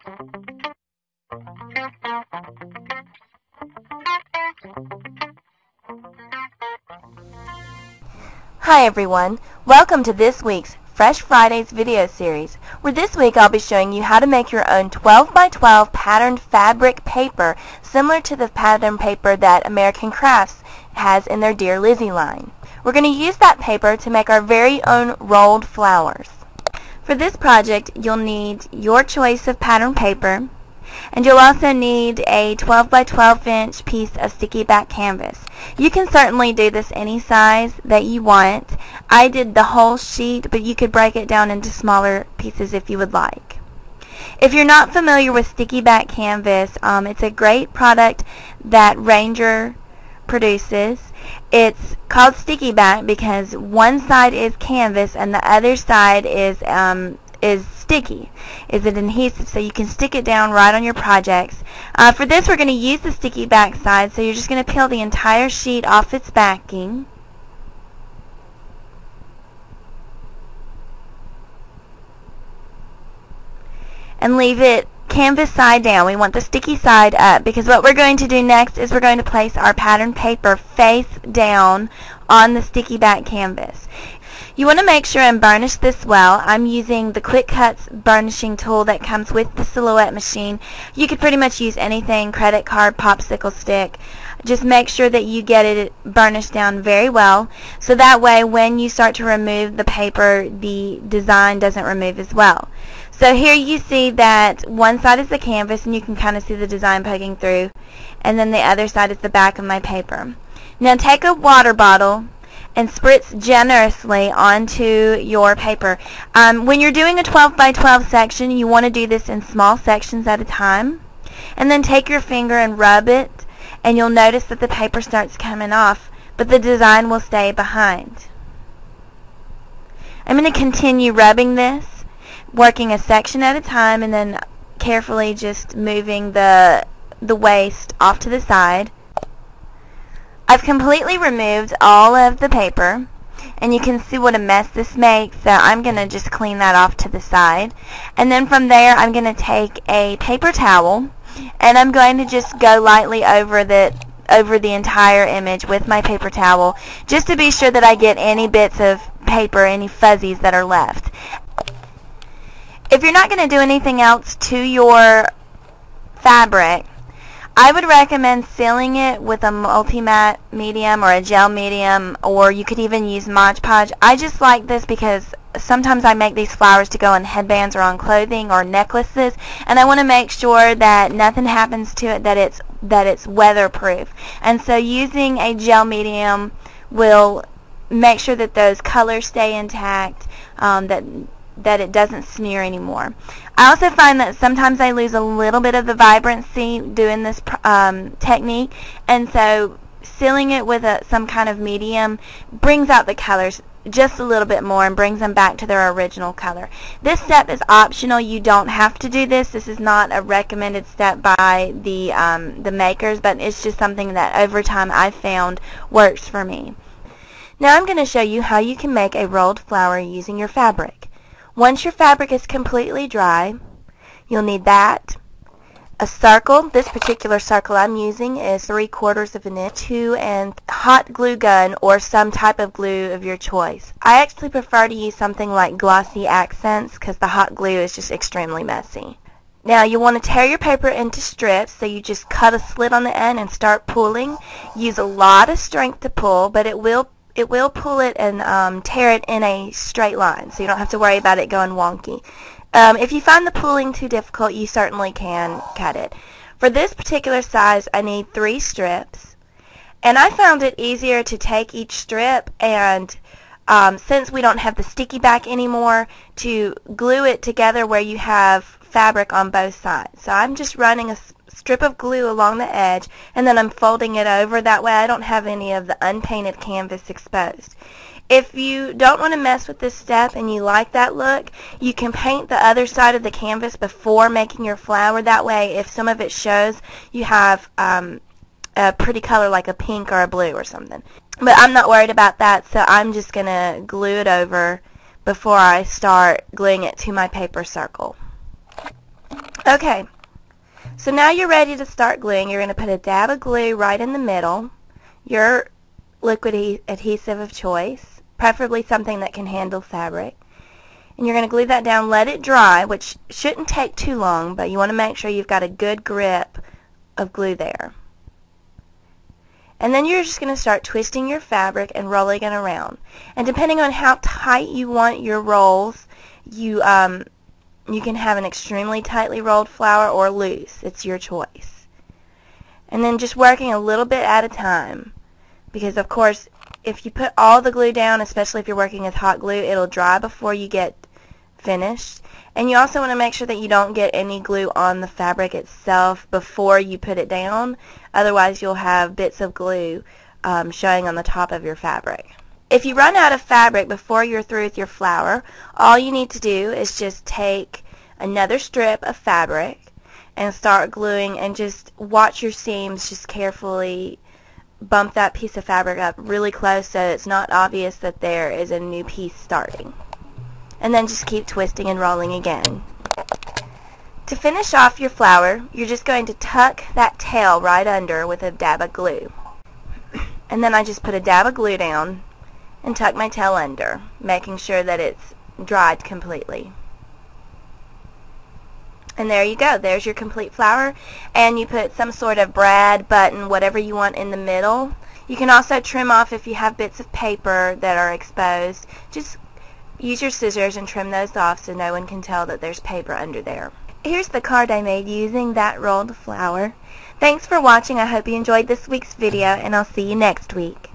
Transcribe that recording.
Hi everyone, welcome to this week's Fresh Fridays video series, where this week I'll be showing you how to make your own 12 by 12 patterned fabric paper similar to the pattern paper that American Crafts has in their Dear Lizzie line. We're going to use that paper to make our very own rolled flowers. For this project, you'll need your choice of pattern paper, and you'll also need a 12 by 12 inch piece of sticky back canvas. You can certainly do this any size that you want. I did the whole sheet, but you could break it down into smaller pieces if you would like. If you're not familiar with sticky back canvas, it's a great product that Ranger produces. It's called sticky back because one side is canvas and the other side is sticky. Is it adhesive, so you can stick it down right on your projects. For this, we're going to use the sticky back side, so you're just going to peel the entire sheet off its backing. And leave it canvas side down. We want the sticky side up because what we're going to do next is we're going to place our pattern paper face down on the sticky back canvas. You want to make sure and burnish this well. I'm using the Quick Cuts burnishing tool that comes with the Silhouette machine. You could pretty much use anything, credit card, popsicle stick. Just make sure that you get it burnished down very well, so that way when you start to remove the paper, the design doesn't remove as well. So here you see that one side is the canvas, and you can kind of see the design poking through, and then the other side is the back of my paper. Now take a water bottle and spritz generously onto your paper. When you're doing a 12 by 12 section, you want to do this in small sections at a time. And then take your finger and rub it, and you'll notice that the paper starts coming off, but the design will stay behind. I'm going to continue rubbing this, working a section at a time, and then carefully just moving the waste off to the side. I've completely removed all of the paper, and you can see what a mess this makes, so I'm going to just clean that off to the side. And then from there, I'm going to take a paper towel, and I'm going to just go lightly over the entire image with my paper towel, just to be sure that I get any bits of paper, any fuzzies that are left. If you're not going to do anything else to your fabric, I would recommend sealing it with a multi-matte medium or a gel medium, or you could even use Mod Podge. I just like this because sometimes I make these flowers to go on headbands or on clothing or necklaces, and I want to make sure that nothing happens to it, that it's weatherproof. And so using a gel medium will make sure that those colors stay intact, that it doesn't smear anymore. I also find that sometimes I lose a little bit of the vibrancy doing this technique, and so sealing it with some kind of medium brings out the colors just a little bit more and brings them back to their original color. This step is optional. You don't have to do this. This is not a recommended step by the makers, but it's just something that over time I've found works for me. Now I'm going to show you how you can make a rolled flower using your fabric. Once your fabric is completely dry, you'll need that, a circle. This particular circle I'm using is 3/4 of an inch, and hot glue gun or some type of glue of your choice. I actually prefer to use something like Glossy Accents because the hot glue is just extremely messy. Now you want to tear your paper into strips, so you just cut a slit on the end and start pulling. Use a lot of strength to pull, but it will pull it and tear it in a straight line, so you don't have to worry about it going wonky. If you find the pulling too difficult, you certainly can cut it. For this particular size, I need 3 strips, and I found it easier to take each strip and, since we don't have the sticky back anymore, to glue it together where you have fabric on both sides. So I'm just running a strip of glue along the edge, and then I'm folding it over. That way I don't have any of the unpainted canvas exposed. If you don't want to mess with this step and you like that look, you can paint the other side of the canvas before making your flower. That way, if some of it shows, you have a pretty color like a pink or a blue or something. But I'm not worried about that, so I'm just going to glue it over before I start gluing it to my paper circle. Okay, so now you're ready to start gluing. You're going to put a dab of glue right in the middle, your liquid adhesive of choice, preferably something that can handle fabric. And you're going to glue that down, let it dry, which shouldn't take too long, but you want to make sure you've got a good grip of glue there. And then you're just going to start twisting your fabric and rolling it around. And depending on how tight you want your rolls, you can have an extremely tightly rolled flower or loose. It's your choice. And then just working a little bit at a time, because of course if you put all the glue down, especially if you're working with hot glue, it'll dry before you get finished. And you also want to make sure that you don't get any glue on the fabric itself before you put it down. Otherwise you'll have bits of glue showing on the top of your fabric. If you run out of fabric before you're through with your flower, all you need to do is just take another strip of fabric and start gluing, and just watch your seams. Just carefully bump that piece of fabric up really close so it's not obvious that there is a new piece starting. And then just keep twisting and rolling again. To finish off your flower, you're just going to tuck that tail right under with a dab of glue. And then I just put a dab of glue down and tuck my tail under, making sure that it's dried completely. And there you go. There's your complete flower. And you put some sort of brad, button, whatever you want in the middle. You can also trim off if you have bits of paper that are exposed. Just use your scissors and trim those off so no one can tell that there's paper under there. Here's the card I made using that rolled flower. Thanks for watching. I hope you enjoyed this week's video, and I'll see you next week.